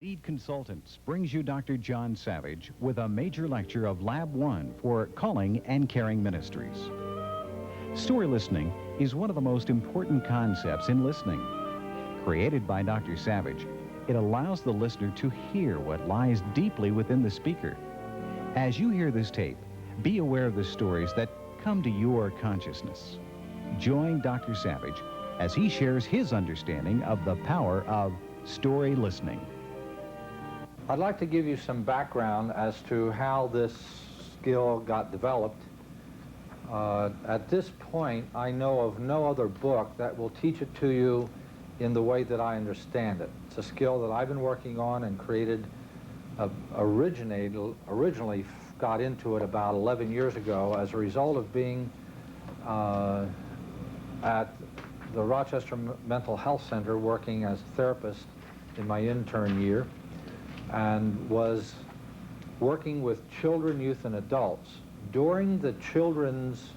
Lead Consultants brings you Dr. John Savage with a major lecture of Lab 1 for Calling and Caring Ministries. Story listening is one of the most important concepts in listening. Created by Dr. Savage, it allows the listener to hear what lies deeply within the speaker. As you hear this tape, be aware of the stories that come to your consciousness. Join Dr. Savage as he shares his understanding of the power of story listening. I'd like to give you some background as to how this skill got developed. At this point, I know of no other book that will teach it to you in the way that I understand it. It's a skill that I've been working on and created, originally got into it about 11 years ago as a result of being at the Rochester Mental Health Center working as a therapist in my intern year, and was working with children, youth, and adults. During the children's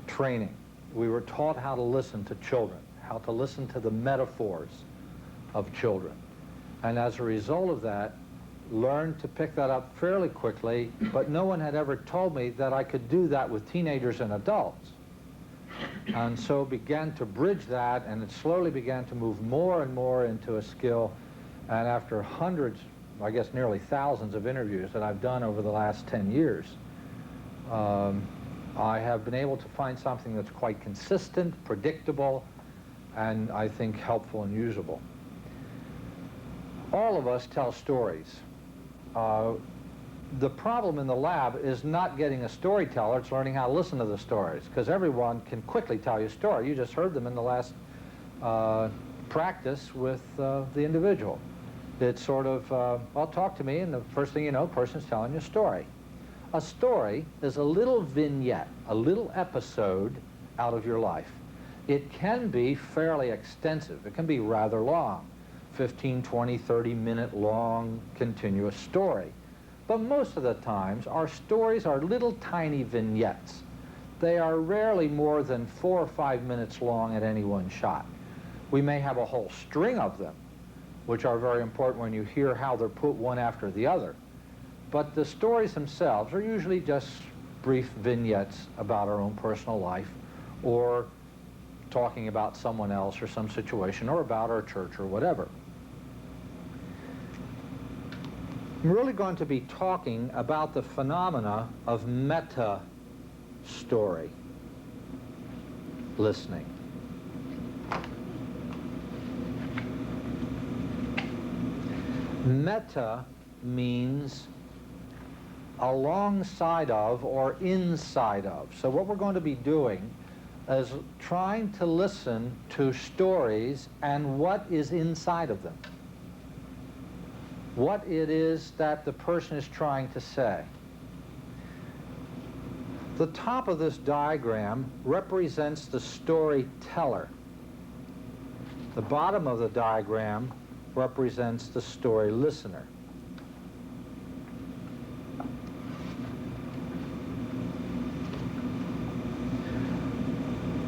training, we were taught how to listen to children, how to listen to the metaphors of children. And as a result of that, learned to pick that up fairly quickly, but no one had ever told me that I could do that with teenagers and adults. And so began to bridge that, and it slowly began to move more and more into a skill. And after hundreds, I guess nearly thousands of interviews that I've done over the last 10 years, I have been able to find something that's quite consistent, predictable, and I think helpful and usable. All of us tell stories. The problem in the lab is not getting a storyteller, it's learning how to listen to the stories, because everyone can quickly tell you a story. You just heard them in the last practice with the individual. It's sort of, well, talk to me, and the first thing you know, a person's telling you a story. A story is a little vignette, a little episode out of your life. It can be fairly extensive. It can be rather long, 15, 20, 30-minute long continuous story. But most of the times, our stories are little tiny vignettes. They are rarely more than 4 or 5 minutes long at any one shot. We may have a whole string of them, which are very important when you hear how they're put one after the other. But the stories themselves are usually just brief vignettes about our own personal life, or talking about someone else or some situation, or about our church or whatever. I'm really going to be talking about the phenomena of meta-story listening. Meta means alongside of or inside of. So what we're going to be doing is trying to listen to stories and what is inside of them. What it is that the person is trying to say. The top of this diagram represents the storyteller. The bottom of the diagram represents the story listener.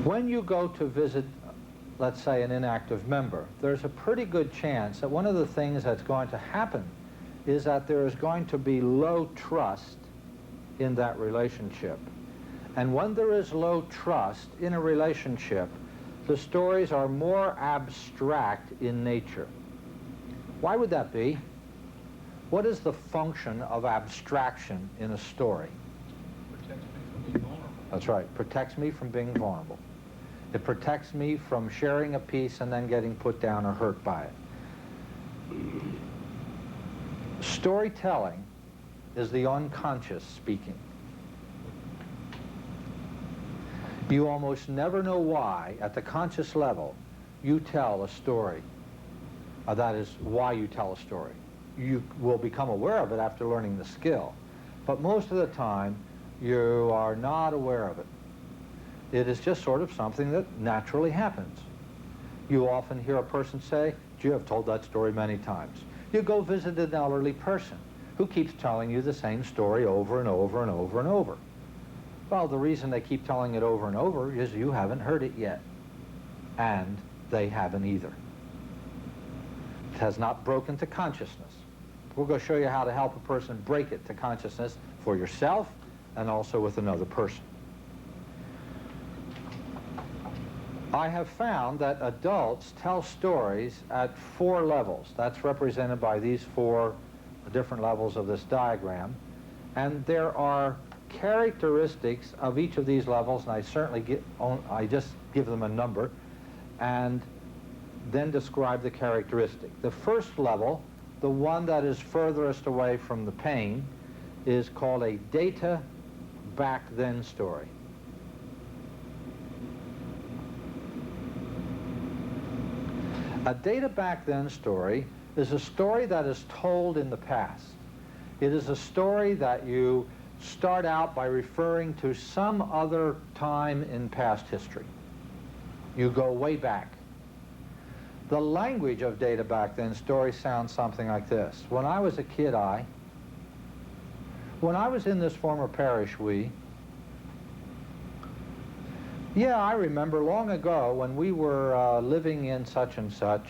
When you go to visit, let's say, an inactive member, there's a pretty good chance that one of the things that's going to happen is that there is going to be low trust in that relationship. And when there is low trust in a relationship, the stories are more abstract in nature. Why would that be? What is the function of abstraction in a story? Protects me from being vulnerable. That's right, protects me from being vulnerable. It protects me from sharing a piece and then getting put down or hurt by it. Storytelling is the unconscious speaking. You almost never know why, at the conscious level, you tell a story. That is why you tell a story. You will become aware of it after learning the skill. But most of the time, you are not aware of it. It is just sort of something that naturally happens. You often hear a person say, gee, I've told that story many times. You go visit an elderly person who keeps telling you the same story over and over and over and over. Well, the reason they keep telling it over and over is you haven't heard it yet. And they haven't either. It has not broken to consciousness. We're going to show you how to help a person break it to consciousness for yourself and also with another person. I have found that adults tell stories at 4 levels. That's represented by these 4 different levels of this diagram. And there are characteristics of each of these levels, and I just give them a number and then describe the characteristic. The first level, the one that is furthest away from the pain, is called a data back then story. A data back then story is a story that is told in the past. It is a story that you start out by referring to some other time in past history. You go way back. The language of data back then story sounds something like this. When I was a kid, when I was in this former parish, yeah, I remember long ago when we were living in such and such.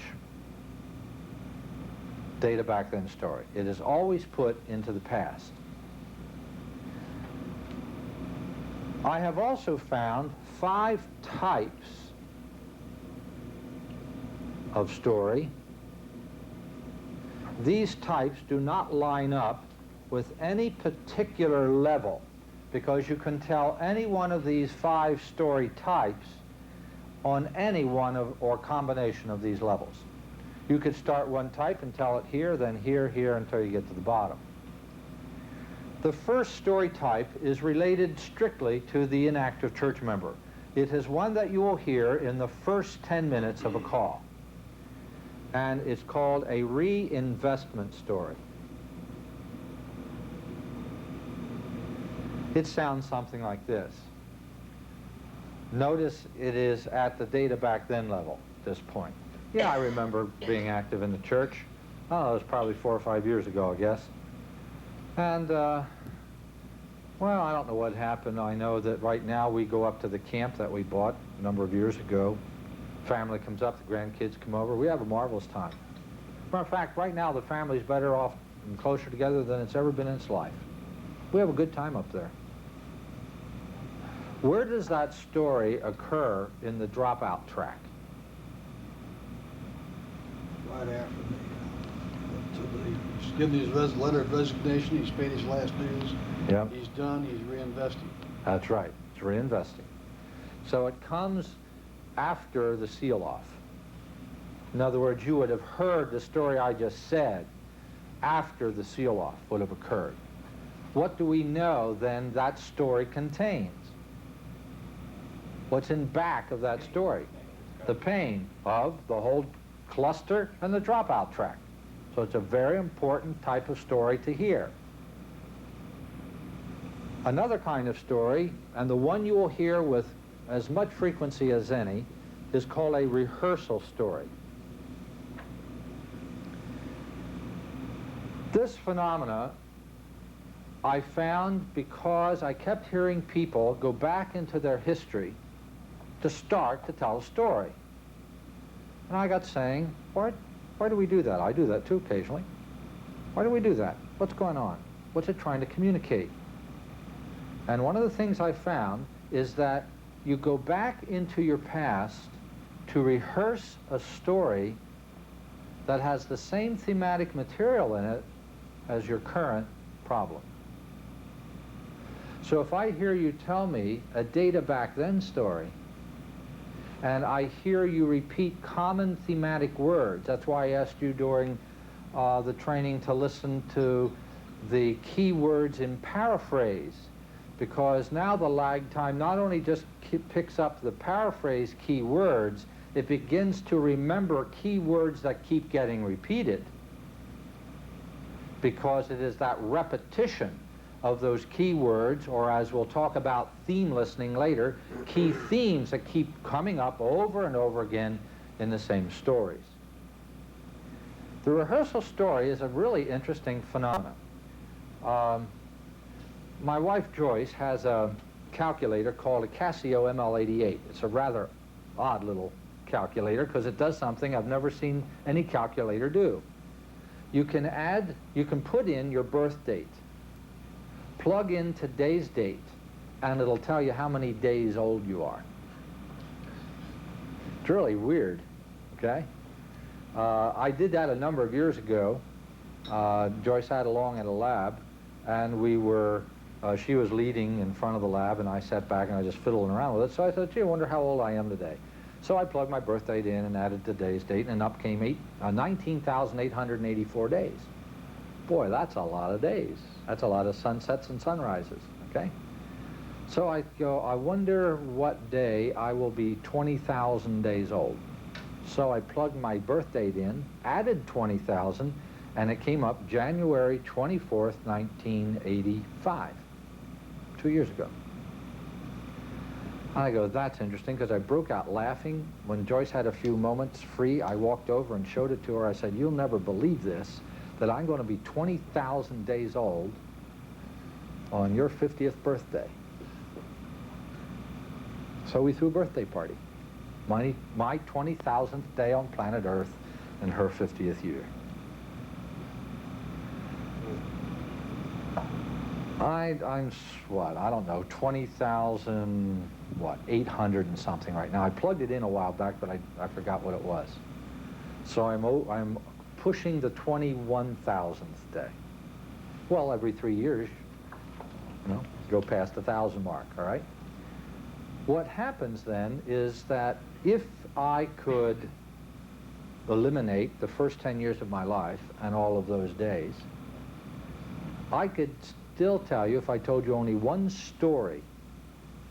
Data back then story. It is always put into the past. I have also found 5 types of story. These types do not line up with any particular level, because you can tell any one of these 5 story types on any one of or combination of these levels. You could start one type and tell it here, then here, here, until you get to the bottom. The first story type is related strictly to the inactive church member. It is one that you will hear in the first 10 minutes of a call. And it's called a reinvestment story. It sounds something like this. Notice it is at the data back then level at this point. Yeah, I remember being active in the church. Oh, it was probably 4 or 5 years ago, I guess. And, well, I don't know what happened. I know that right now we go up to the camp that we bought a number of years ago. Family comes up, the grandkids come over. We have a marvelous time. Matter of fact, right now the family's better off and closer together than it's ever been in its life. We have a good time up there. Where does that story occur in the dropout track? Right after he's given his letter of resignation, he's paid his last dues. Yep. He's done, he's reinvesting. That's right, it's reinvesting. So it comes after the seal-off. In other words, you would have heard the story I just said after the seal-off would have occurred. What do we know then that story contains? What's in back of that story? The pain of the whole cluster and the dropout track. So it's a very important type of story to hear. Another kind of story, and the one you will hear with as much frequency as any, is called a rehearsal story. This phenomena I found because I kept hearing people go back into their history to start to tell a story. And I got saying, why do we do that? I do that too occasionally. Why do we do that? What's going on? What's it trying to communicate? And one of the things I found is that you go back into your past to rehearse a story that has the same thematic material in it as your current problem. So if I hear you tell me a data back then story, and I hear you repeat common thematic words, that's why I asked you during the training to listen to the key words in paraphrase, because now the lag time not only just picks up the paraphrase key words, it begins to remember key words that keep getting repeated, because it is that repetition of those key words, or as we'll talk about theme listening later, key themes that keep coming up over and over again in the same stories. The rehearsal story is a really interesting phenomenon. My wife Joyce has a calculator called a Casio ML88. It's a rather odd little calculator. calculator because it does something I've never seen any calculator do. You can put in your birth date, plug in today's date, and it'll tell you how many days old you are. It's really weird, okay? I did that a number of years ago. Joyce had along at a lab, and we were, she was leading in front of the lab, and I sat back and I was just fiddling around with it. So I thought, gee, I wonder how old I am today. So I plugged my birth date in and added today's date, and up came 19,884 days. Boy, that's a lot of days. That's a lot of sunsets and sunrises, okay? So I go, I wonder what day I will be 20,000 days old. So I plugged my birth date in, added 20,000, and it came up January 24th, 1985, 2 years ago. And I go, that's interesting, because I broke out laughing. When Joyce had a few moments free, I walked over and showed it to her. I said, you'll never believe this, that I'm going to be 20,000 days old on your 50th birthday. So we threw a birthday party. My 20,000th day on planet Earth and her 50th year. I'm what, I don't know, 20,000, what, 800 and something right now. I plugged it in a while back, but I forgot what it was. So I'm pushing the 21,000th day. Well, every 3 years, you know, go past the 1,000 mark, all right? What happens then is that if I could eliminate the first 10 years of my life and all of those days, I could still tell you, if I told you only one story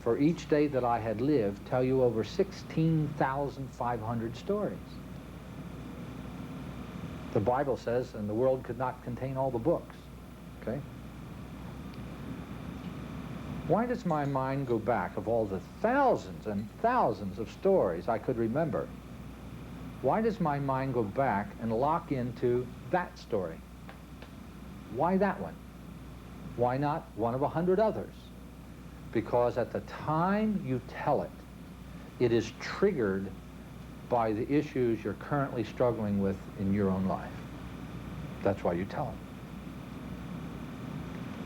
for each day that I had lived, tell you over 16,500 stories. The Bible says, and the world could not contain all the books, okay? Why does my mind go back, of all the thousands and thousands of stories I could remember, why does my mind go back and lock into that story? Why that one? Why not one of 100 others? Because at the time you tell it, it is triggered by the issues you're currently struggling with in your own life. That's why you tell it.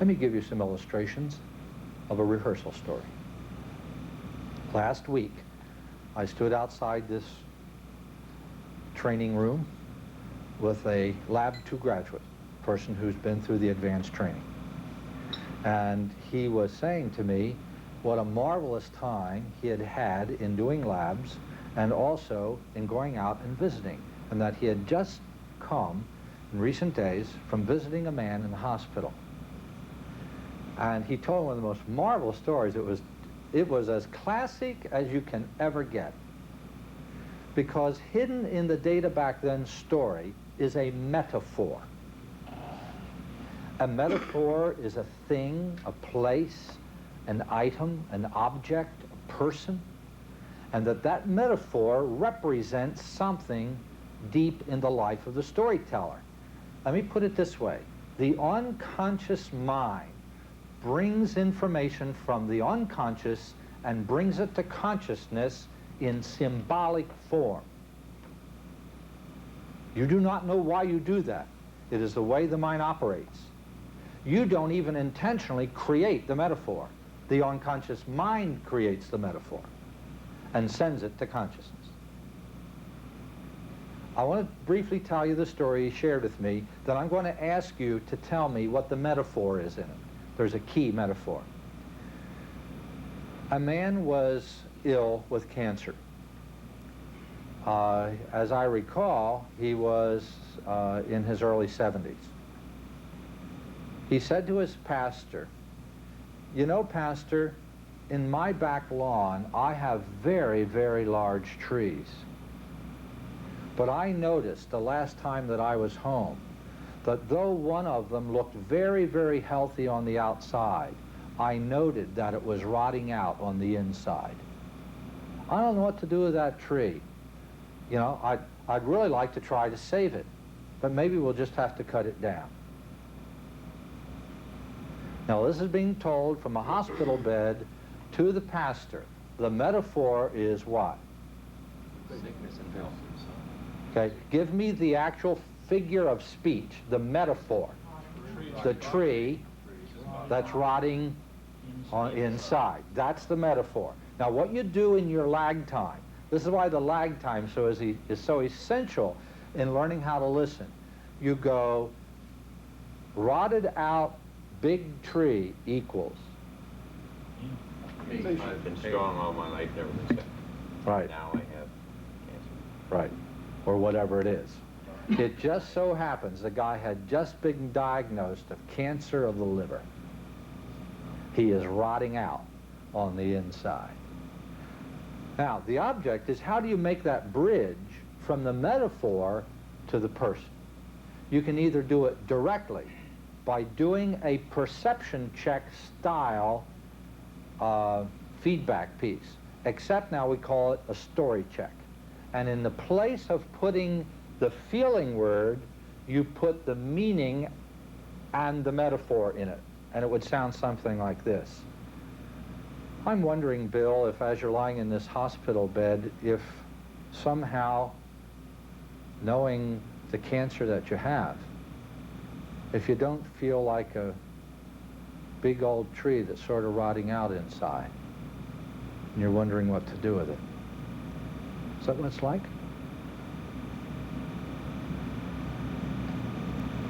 Let me give you some illustrations of a rehearsal story. Last week, I stood outside this training room with a Lab 2 graduate, person who's been through the advanced training. And he was saying to me what a marvelous time he had had in doing labs and also in going out and visiting, and that he had just come in recent days from visiting a man in the hospital. And he told one of the most marvelous stories. It was as classic as you can ever get. Because hidden in the Data Back Then story is a metaphor. A metaphor is a thing, a place, an item, an object, a person, and that metaphor represents something deep in the life of the storyteller. Let me put it this way. The unconscious mind brings information from the unconscious and brings it to consciousness in symbolic form. You do not know why you do that. It is the way the mind operates. You don't even intentionally create the metaphor. The unconscious mind creates the metaphor and sends it to consciousness. I want to briefly tell you the story he shared with me, that I'm going to ask you to tell me what the metaphor is in it. There's a key metaphor. A man was ill with cancer. As I recall, he was in his early 70s. He said to his pastor, you know, Pastor, in my back lawn, I have very, very large trees. But I noticed the last time that I was home that though one of them looked very, very healthy on the outside, I noted that it was rotting out on the inside. I don't know what to do with that tree. You know, I'd really like to try to save it, but maybe we'll just have to cut it down. Now, this is being told from a hospital bed to the pastor. The metaphor is what? Sickness and health. Okay, give me the actual figure of speech, the metaphor. The tree that's rotting on inside. That's the metaphor. Now what you do in your lag time, this is why the lag time is so essential in learning how to listen. You go, rotted out big tree equals. Me, I've been strong all my life, never been sick. Right. Now I have cancer. Right, or whatever it is. It just so happens the guy had just been diagnosed of cancer of the liver. He is rotting out on the inside. Now, the object is, how do you make that bridge from the metaphor to the person? You can either do it directly by doing a perception check style feedback piece, except now we call it a story check. And in the place of putting the feeling word, you put the meaning and the metaphor in it. And it would sound something like this. I'm wondering, Bill, if as you're lying in this hospital bed, if somehow, knowing the cancer that you have, if you don't feel like a big old tree that's sort of rotting out inside, and you're wondering what to do with it. Is that what it's like?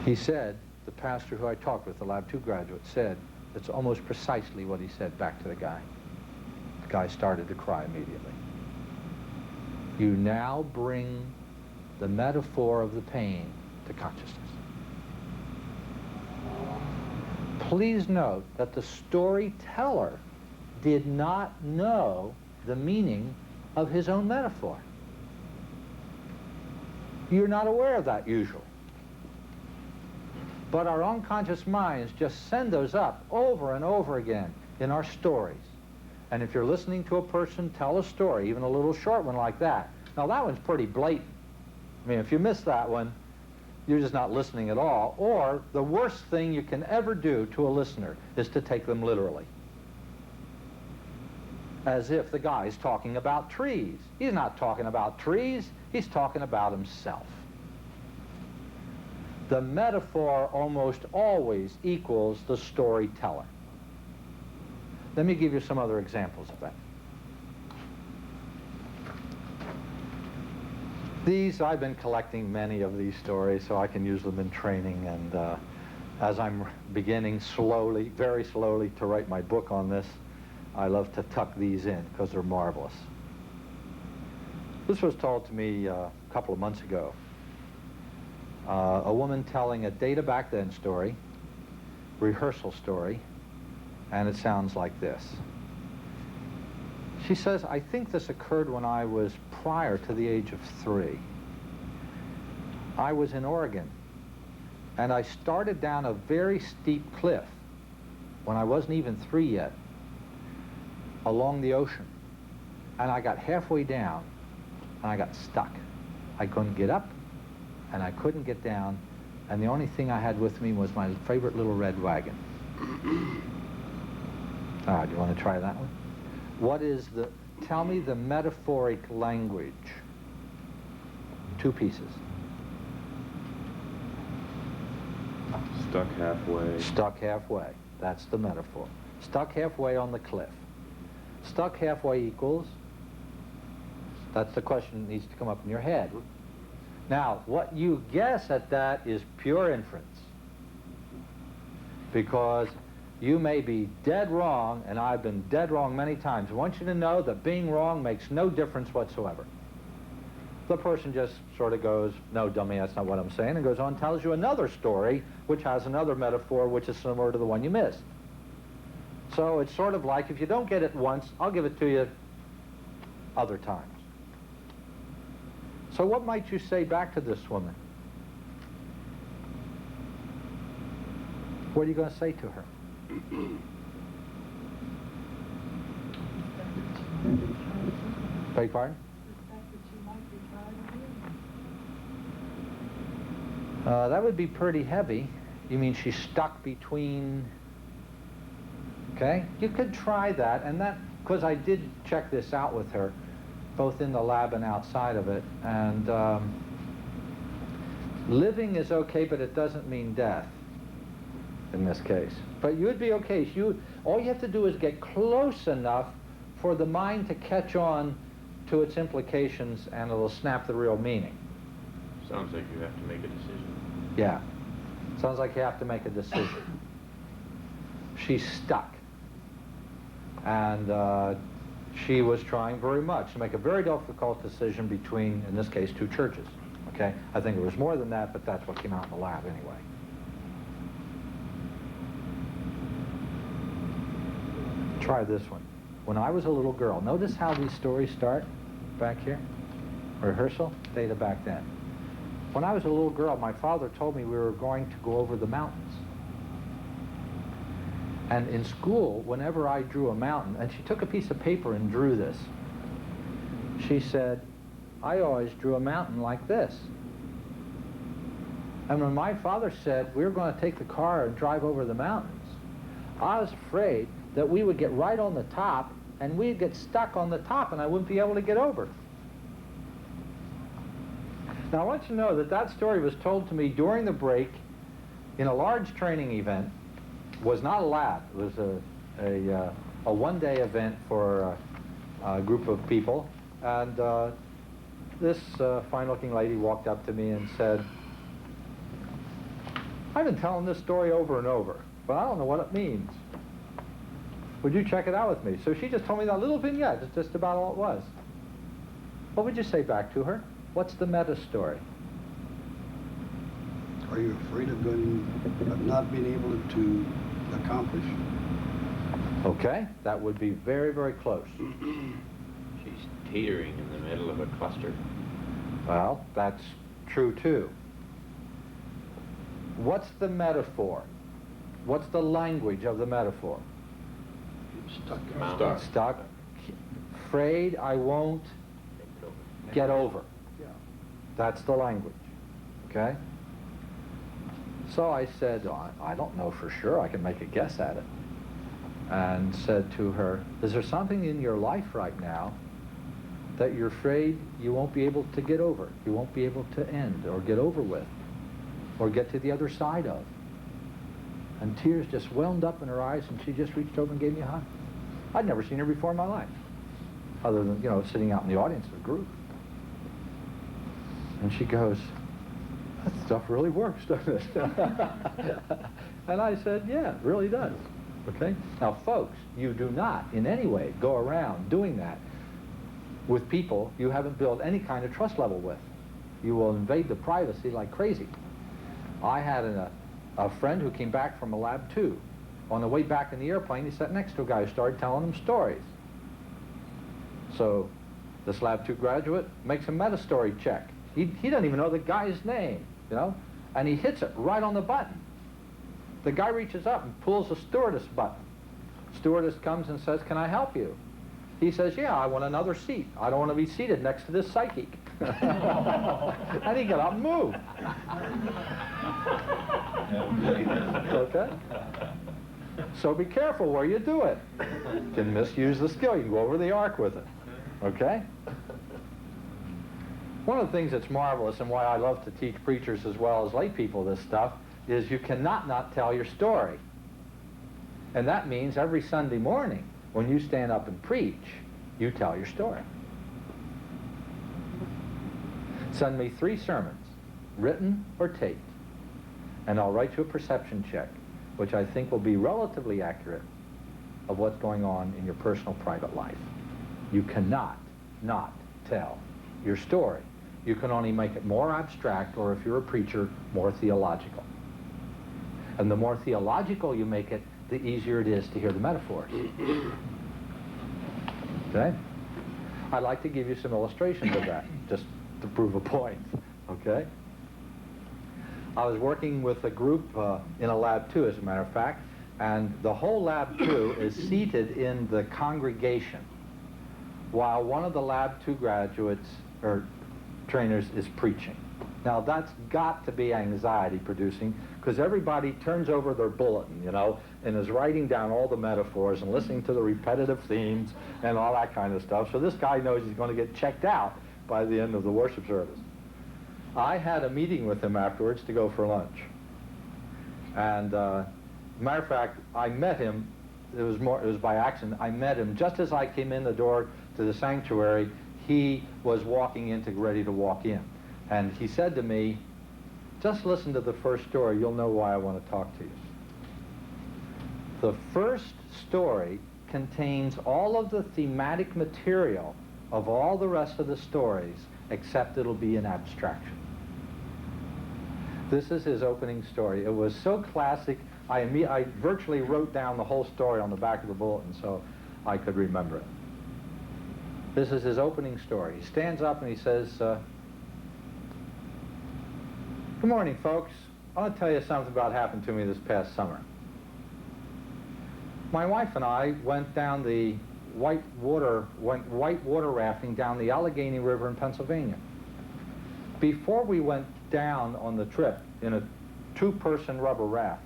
He said, the pastor who I talked with, the Lab 2 graduate, said, it's almost precisely what he said back to the guy. The guy started to cry immediately. You now bring the metaphor of the pain to consciousness. Please note that the storyteller did not know the meaning of his own metaphor. You're not aware of that usually. But our unconscious minds just send those up over and over again in our stories. And if you're listening to a person tell a story, even a little short one like that, now that one's pretty blatant. I mean, if you miss that one, you're just not listening at all. Or the worst thing you can ever do to a listener is to take them literally. As if the guy's talking about trees. He's not talking about trees, he's talking about himself. The metaphor almost always equals the storyteller. Let me give you some other examples of that. I've been collecting many of these stories so I can use them in training, and as I'm beginning slowly, very slowly, to write my book on this, I love to tuck these in because they're marvelous. This was told to me a couple of months ago. A woman telling a Data Back Then story, rehearsal story, and it sounds like this. She says, I think this occurred when I was prior to the age of 3. I was in Oregon, and I started down a very steep cliff when I wasn't even 3 yet, along the ocean. And I got halfway down, and I got stuck. I couldn't get up, and I couldn't get down, and the only thing I had with me was my favorite little red wagon. Do you want to try that one? Tell me the metaphoric language. 2 pieces. Stuck halfway. Stuck halfway. That's the metaphor. Stuck halfway on the cliff. Stuck halfway equals, that's the question that needs to come up in your head. Now, what you guess at that is pure inference. Because you may be dead wrong, and I've been dead wrong many times. I want you to know that being wrong makes no difference whatsoever. The person just sort of goes, no, dummy, that's not what I'm saying, and goes on and tells you another story which has another metaphor which is similar to the one you missed. So it's sort of like, if you don't get it once, I'll give it to you other times. So what might you say back to this woman? What are you going to say to her? Beg your pardon? That would be pretty heavy. You mean she's stuck between... Okay? You could try that, and that, because I did check this out with her, both in the lab and outside of it. And living is okay, but it doesn't mean death in this case. But you'd be okay. All you have to do is get close enough for the mind to catch on to its implications, and it'll snap the real meaning. Sounds like you have to make a decision. Yeah. Sounds like you have to make a decision. She's stuck. And she was trying very much to make a very difficult decision between, in this case, two churches. Okay? I think it was more than that, but that's what came out in the lab anyway. Try this one. When I was a little girl, notice how these stories start back here? Rehearsal, data back then. When I was a little girl, my father told me we were going to go over the mountains. And in school, whenever I drew a mountain, and she took a piece of paper and drew this, she said, I always drew a mountain like this. And when my father said we were going to take the car and drive over the mountains, I was afraid that we would get right on the top and we'd get stuck on the top and I wouldn't be able to get over. Now I want you to know that that story was told to me during the break in a large training event. It was not a lab. It was a one-day event for a group of people. And this fine-looking lady walked up to me and said, I've been telling this story over and over, but I don't know what it means. Would you check it out with me? So she just told me that little vignette. It's just about all it was. What would you say back to her? What's the meta story? Are you afraid of not being able to accomplish? Okay, that would be very, very close. She's teetering in the middle of a cluster. Well, that's true too. What's the metaphor? What's the language of the metaphor? Stuck. Stuck. Stuck. Afraid I won't get over. Yeah. That's the language. Okay? So I said, oh, I don't know for sure. I can make a guess at it. And said to her, is there something in your life right now that you're afraid you won't be able to get over? You won't be able to end or get over with or get to the other side of? And tears just welled up in her eyes, and she just reached over and gave me a hug. I'd never seen her before in my life, other than, you know, sitting out in the audience of a group. And she goes, that stuff really works, doesn't it? And I said, yeah, it really does. Okay? Now, folks, you do not in any way go around doing that with people you haven't built any kind of trust level with. You will invade the privacy like crazy. I had a friend who came back from a Lab 2. On the way back in the airplane, he sat next to a guy who started telling him stories. So this Lab 2 graduate makes a meta-story check. He doesn't even know the guy's name, you know, and he hits it right on the button. The guy reaches up and pulls the stewardess button. Stewardess comes and says, can I help you? He says, yeah, I want another seat. I don't want to be seated next to this psychic. And he got up and moved. Okay? So be careful where you do it. You can misuse the skill. You can go over the arc with it. Okay? One of the things that's marvelous and why I love to teach preachers as well as lay people this stuff is you cannot not tell your story. And that means every Sunday morning when you stand up and preach, you tell your story. Send me 3 sermons, written or taped, and I'll write you a perception check, which I think will be relatively accurate of what's going on in your personal private life. You cannot not tell your story. You can only make it more abstract, or if you're a preacher, more theological. And the more theological you make it, the easier it is to hear the metaphors. Okay? I'd like to give you some illustrations of that, just to prove a point. Okay? I was working with a group in a Lab 2, as a matter of fact, and the whole Lab 2 is seated in the congregation while one of the Lab 2 graduates, or trainers, is preaching. Now that's got to be anxiety producing, because everybody turns over their bulletin, you know, and is writing down all the metaphors and listening to the repetitive themes and all that kind of stuff. So this guy knows he's going to get checked out by the end of the worship service. I had a meeting with him afterwards to go for lunch. And matter of fact, I met him, it was by accident. I met him just as I came in the door to the sanctuary. He was walking in ready to walk in. And he said to me, just listen to the first story, you'll know why I want to talk to you. The first story contains all of the thematic material of all the rest of the stories, except it'll be an abstraction. This is his opening story. It was so classic, I virtually wrote down the whole story on the back of the bulletin so I could remember it. This is his opening story. He stands up and he says, good morning, folks. I want to tell you something about what happened to me this past summer. My wife and I went down the whitewater rafting down the Allegheny River in Pennsylvania. Before we went down on the trip in a two-person rubber raft,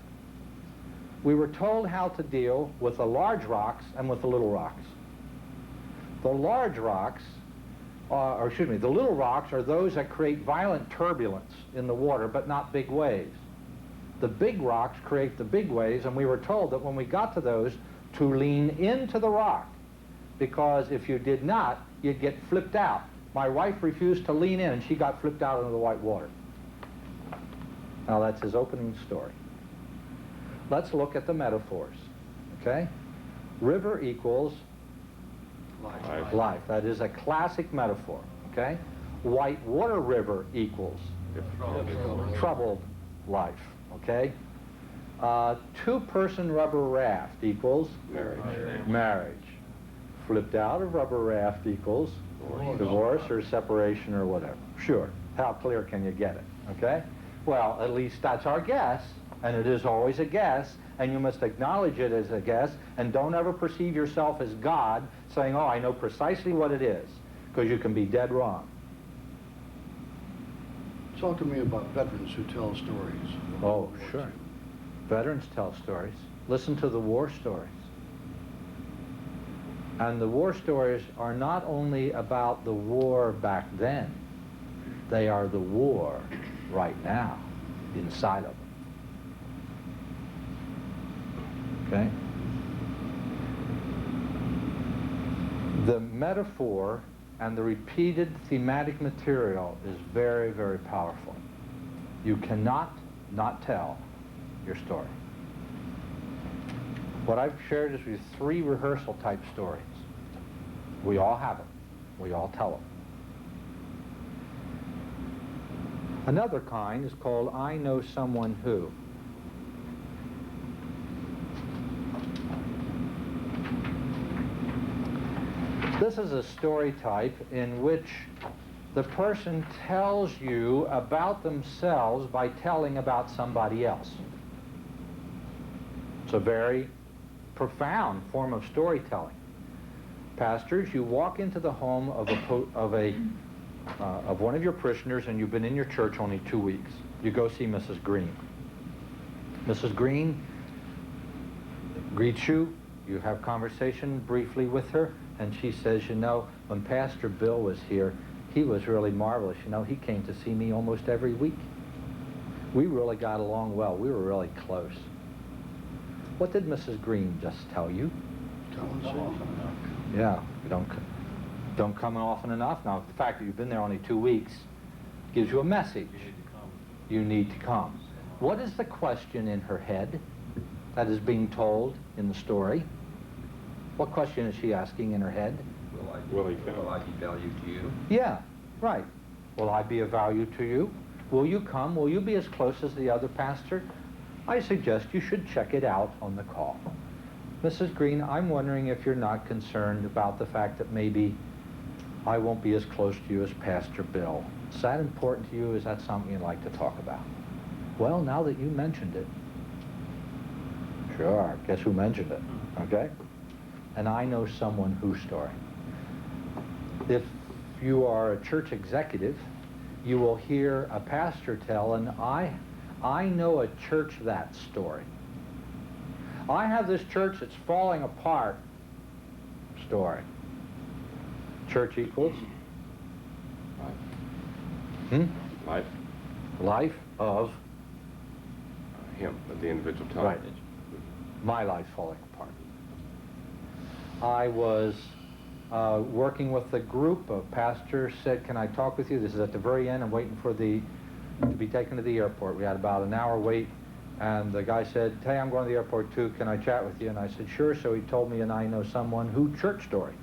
we were told how to deal with the large rocks and with the little rocks. The large rocks, the little rocks are those that create violent turbulence in the water, but not big waves. The big rocks create the big waves, and we were told that when we got to those, to lean into the rock, because if you did not, you'd get flipped out. My wife refused to lean in, and she got flipped out into the white water. Now that's his opening story. Let's look at the metaphors, okay? River equals Life. life. That is a classic metaphor, okay? White water river equals troubled life, okay? Two-person rubber raft equals marriage. Flipped out of rubber raft equals divorce or separation or whatever. Sure. How clear can you get it, okay? Well, at least that's our guess, and it is always a guess, and you must acknowledge it as a guess, and don't ever perceive yourself as God, saying, oh, I know precisely what it is, because you can be dead wrong. Talk to me about veterans who tell stories. Oh, sure. Veterans tell stories. Listen to the war stories. And the war stories are not only about the war back then, they are the war right now, inside of them. Okay? The metaphor and the repeated thematic material is very, very powerful. You cannot not tell your story. What I've shared is with 3 rehearsal type stories. We all have them. We all tell them. Another kind is called I Know Someone Who. This is a story type in which the person tells you about themselves by telling about somebody else. It's a very profound form of storytelling. Pastors, you walk into the home of one of your parishioners, and you've been in your church only 2 weeks. You go see Mrs. Green. Mrs. Green greets you. You have conversation briefly with her, and she says, you know, when Pastor Bill was here, he was really marvelous. You know, he came to see me almost every week. We really got along well. We were really close. What did Mrs. Green just tell you? Yeah, you don't come often enough. Now, the fact that you've been there only 2 weeks gives you a message. You need to come. What is the question in her head that is being told in the story? What question is she asking in her head? Will he come? Will I be value to you? Yeah, right. Will I be of value to you? Will you come? Will you be as close as the other pastor? I suggest you should check it out on the call. Mrs. Green, I'm wondering if you're not concerned about the fact that maybe I won't be as close to you as Pastor Bill. Is that important to you? Is that something you'd like to talk about? Well, now that you mentioned it. Sure, guess who mentioned it, okay? And I know someone whose story. If you are a church executive you will hear a pastor tell, and I know a church that story. I have this church that's falling apart story. Church equals? Life. Life of Him, of the individual telling. Right. My life falling apart. I was working with a group. A pastor said, "Can I talk with you?" This is at the very end. I'm waiting for to be taken to the airport. We had about an hour wait, and the guy said, "Hey, I'm going to the airport too. Can I chat with you?" And I said, "Sure." So he told me, and I know someone who church story.